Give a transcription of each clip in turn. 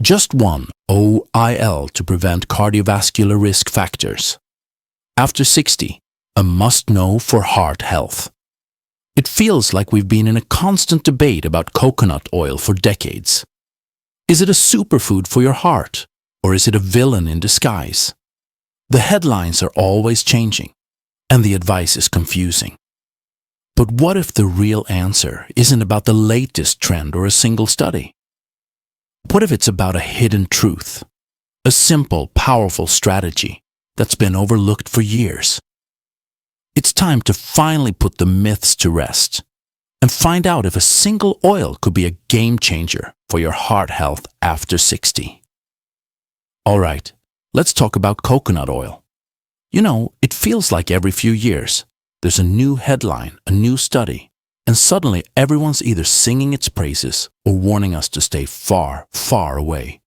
Just one OIL to prevent cardiovascular risk factors. After 60, a must-know for heart health. It feels like we've been in a constant debate about coconut oil for decades. Is it a superfood for your heart, or is it a villain in disguise? The headlines are always changing, and the advice is confusing. But what if the real answer isn't about the latest trend or a single study? What if it's about a hidden truth, a simple, powerful strategy that's been overlooked for years? It's time to finally put the myths to rest and find out if a single oil could be a game changer for your heart health after 60. All right, let's talk about coconut oil. You know, it feels like every few years, there's a new headline, a new study, and suddenly everyone's either singing its praises or warning us to stay far, far away.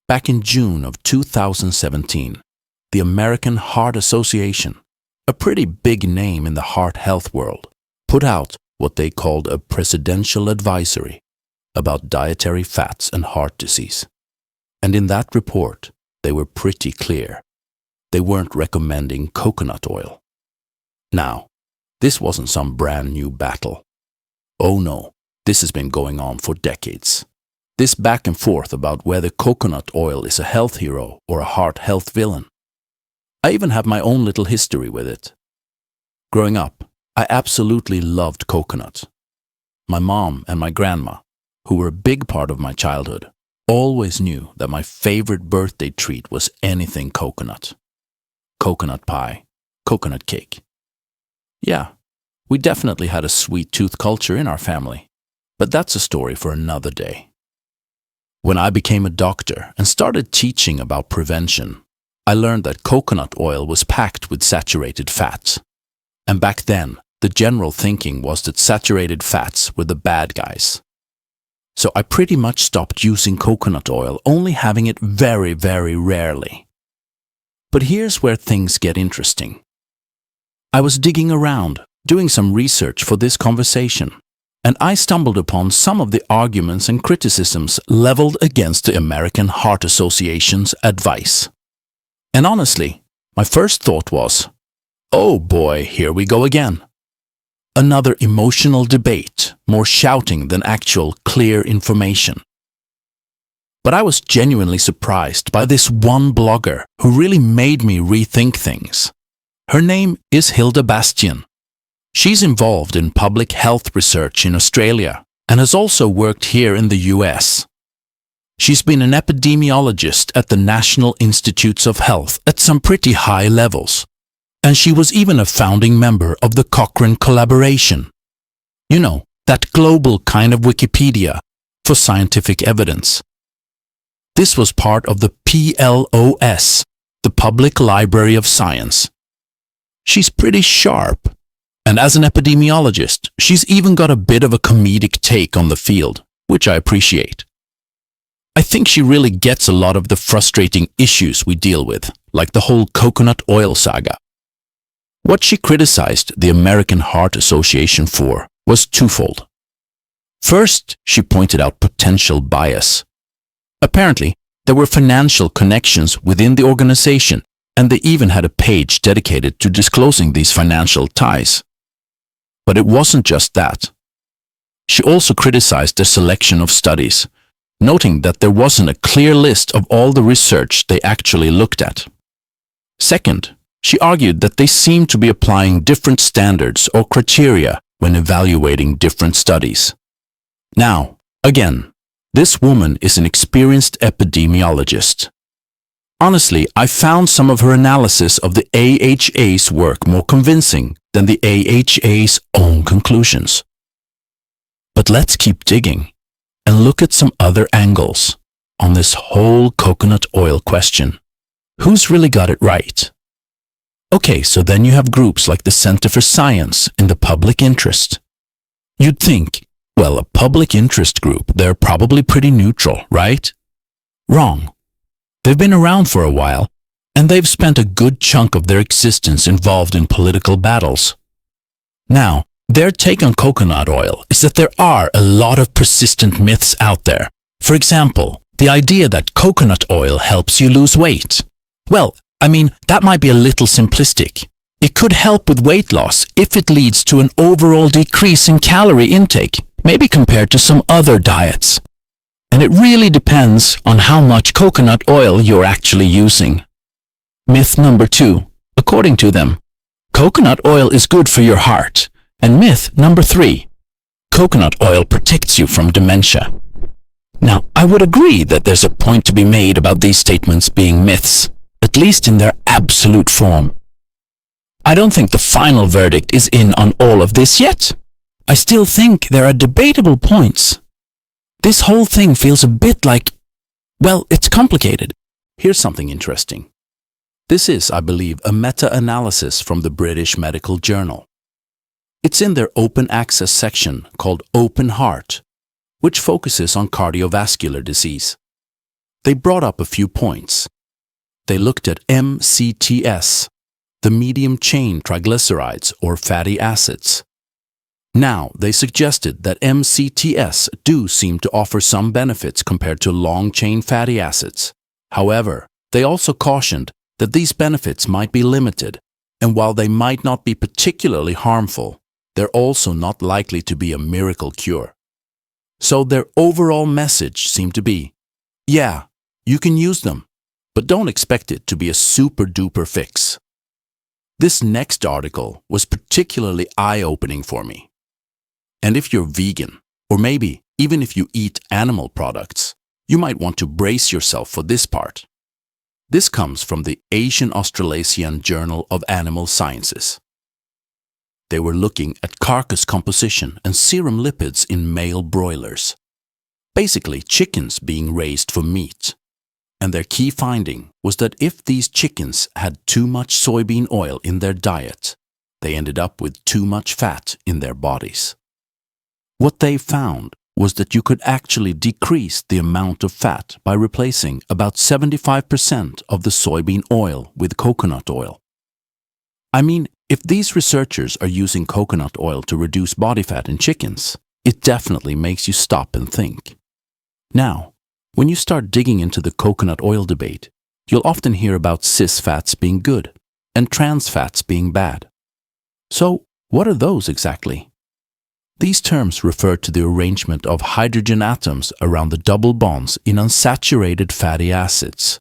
Back in June of 2017, the American Heart Association, a pretty big name in the heart health world, put out what they called a presidential advisory about dietary fats and heart disease. And in that report, they were pretty clear. They weren't recommending coconut oil. Now, this wasn't some brand new battle. Oh no, this has been going on for decades. This back and forth about whether coconut oil is a health hero or a heart health villain. I even have my own little history with it. Growing up, I absolutely loved coconut. My mom and my grandma, who were a big part of my childhood, always knew that my favorite birthday treat was anything coconut. Coconut pie, coconut cake. Yeah, we definitely had a sweet tooth culture in our family, but that's a story for another day. When I became a doctor and started teaching about prevention, I learned that coconut oil was packed with saturated fats. And back then, the general thinking was that saturated fats were the bad guys. So I pretty much stopped using coconut oil, only having it very, very rarely. But here's where things get interesting. I was digging around, doing some research for this conversation, and I stumbled upon some of the arguments and criticisms leveled against the American Heart Association's advice. And honestly, my first thought was, oh boy, here we go again. Another emotional debate, more shouting than actual clear information. But I was genuinely surprised by this one blogger who really made me rethink things. Her name is Bastien. She's involved in public health research in Australia and has also worked here in the US. She's been an epidemiologist at the National Institutes of Health at some pretty high levels. And she was even a founding member of the Cochrane Collaboration. You know, that global kind of Wikipedia for scientific evidence. This was part of the PLOS, the Public Library of Science. She's pretty sharp. And as an epidemiologist, she's even got a bit of a comedic take on the field, which I appreciate. I think she really gets a lot of the frustrating issues we deal with, like the whole coconut oil saga. What she criticized the American Heart Association for was twofold. First, she pointed out potential bias. Apparently, there were financial connections within the organization, and they even had a page dedicated to disclosing these financial ties. But it wasn't just that. She also criticized the selection of studies, noting that there wasn't a clear list of all the research they actually looked at. Second, she argued that they seemed to be applying different standards or criteria when evaluating different studies. Now, again, this woman is an experienced epidemiologist. Honestly, I found some of her analysis of the AHA's work more convincing than the AHA's own conclusions. But let's keep digging and look at some other angles on this whole coconut oil question. Who's really got it right? Okay, so then you have groups like the Center for Science in the public interest. You'd think, well, a public interest group, they're probably pretty neutral, right? Wrong. They've been around for a while, and they've spent a good chunk of their existence involved in political battles. Now, their take on coconut oil is that there are a lot of persistent myths out there. For example, The idea that coconut oil helps you lose weight. Well, that might be a little simplistic. It could help with weight loss if it leads to an overall decrease in calorie intake, maybe compared to some other diets. And it really depends on how much coconut oil you're actually using. Myth number 2. According to them, coconut oil is good for your heart. And myth number 3. Coconut oil protects you from dementia. Now, I would agree that there's a point to be made about these statements being myths, at least in their absolute form. I don't think the final verdict is in on all of this yet. I still think there are debatable points. This whole thing feels a bit like, well, it's complicated. Here's something interesting. This is, I believe, a meta-analysis from the British Medical Journal. It's in their open access section called Open Heart, which focuses on cardiovascular disease. They brought up a few points. They looked at MCTs, the medium-chain triglycerides or fatty acids. Now, they suggested that MCTs do seem to offer some benefits compared to long-chain fatty acids. However, they also cautioned that these benefits might be limited, and while they might not be particularly harmful, they're also not likely to be a miracle cure. So their overall message seemed to be, yeah, you can use them, but don't expect it to be a super-duper fix. This next article was particularly eye-opening for me. And if you're vegan, or maybe even if you eat animal products, you might want to brace yourself for this part. This comes from the Asian Australasian Journal of Animal Sciences. They were looking at carcass composition and serum lipids in male broilers, basically chickens being raised for meat. And their key finding was that if these chickens had too much soybean oil in their diet, they ended up with too much fat in their bodies. What they found was that you could actually decrease the amount of fat by replacing about 75% of the soybean oil with coconut oil. If these researchers are using coconut oil to reduce body fat in chickens, it definitely makes you stop and think. Now, when you start digging into the coconut oil debate, you'll often hear about cis fats being good and trans fats being bad. So, what are those exactly? These terms refer to the arrangement of hydrogen atoms around the double bonds in unsaturated fatty acids.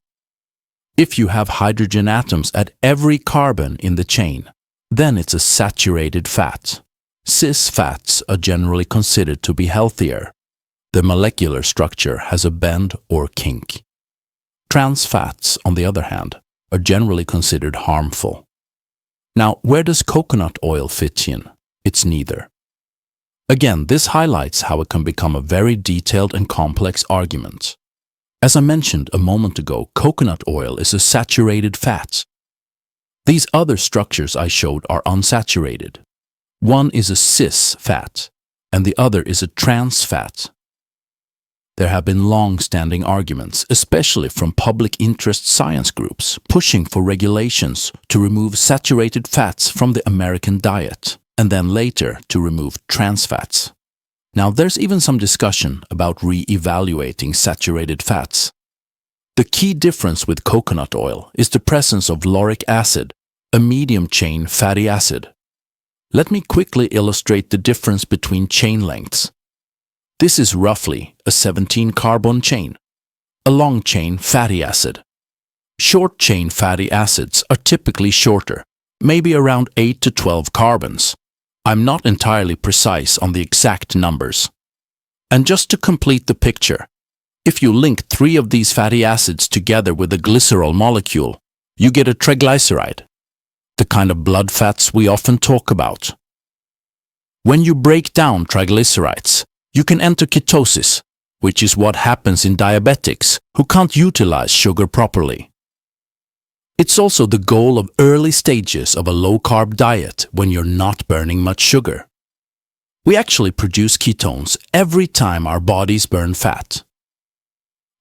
If you have hydrogen atoms at every carbon in the chain, then it's a saturated fat. Cis fats are generally considered to be healthier. The molecular structure has a bend or kink. Trans fats, on the other hand, are generally considered harmful. Now, where does coconut oil fit in? It's neither. Again, this highlights how it can become a very detailed and complex argument. As I mentioned a moment ago, coconut oil is a saturated fat. These other structures I showed are unsaturated. One is a cis fat, and the other is a trans fat. There have been long-standing arguments, especially from public interest science groups, pushing for regulations to remove saturated fats from the American diet, and then later to remove trans fats. Now, there's even some discussion about re-evaluating saturated fats. The key difference with coconut oil is the presence of lauric acid, a medium-chain fatty acid. Let me quickly illustrate the difference between chain lengths. This is roughly a 17-carbon chain, a long-chain fatty acid. Short-chain fatty acids are typically shorter, maybe around 8 to 12 carbons. I'm not entirely precise on the exact numbers. And just to complete the picture, if you link 3 of these fatty acids together with a glycerol molecule, you get a triglyceride, the kind of blood fats we often talk about. When you break down triglycerides, you can enter ketosis, which is what happens in diabetics who can't utilize sugar properly. It's also the goal of early stages of a low-carb diet when you're not burning much sugar. We actually produce ketones every time our bodies burn fat.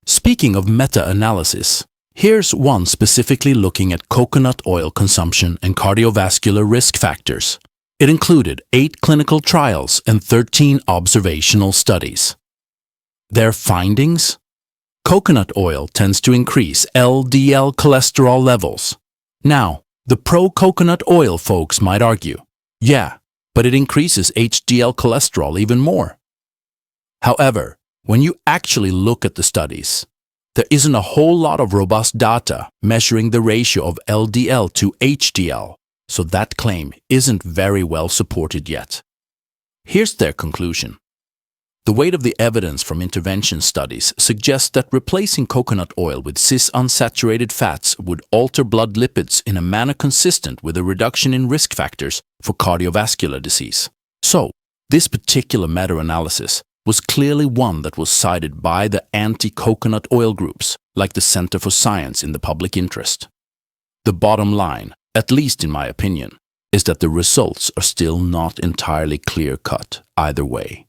Speaking of meta-analysis, here's one specifically looking at coconut oil consumption and cardiovascular risk factors. It included 8 clinical trials and 13 observational studies. Their findings? Coconut oil tends to increase LDL cholesterol levels. Now, the pro-coconut oil folks might argue, yeah, but it increases HDL cholesterol even more. However, when you actually look at the studies, there isn't a whole lot of robust data measuring the ratio of LDL to HDL, so that claim isn't very well supported yet. Here's their conclusion. The weight of the evidence from intervention studies suggests that replacing coconut oil with cis-unsaturated fats would alter blood lipids in a manner consistent with a reduction in risk factors for cardiovascular disease. So, this particular meta-analysis was clearly one that was cited by the anti-coconut oil groups, like the Center for Science in the Public Interest. The bottom line, at least in my opinion, is that the results are still not entirely clear-cut either way.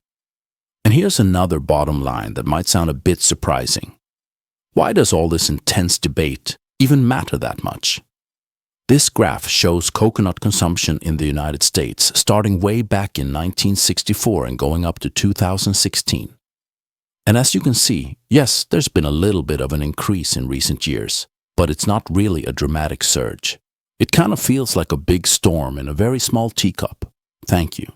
And here's another bottom line that might sound a bit surprising. Why does all this intense debate even matter that much? This graph shows coconut consumption in the United States starting way back in 1964 and going up to 2016. And as you can see, yes, there's been a little bit of an increase in recent years, but it's not really a dramatic surge. It kind of feels like a big storm in a very small teacup. Thank you.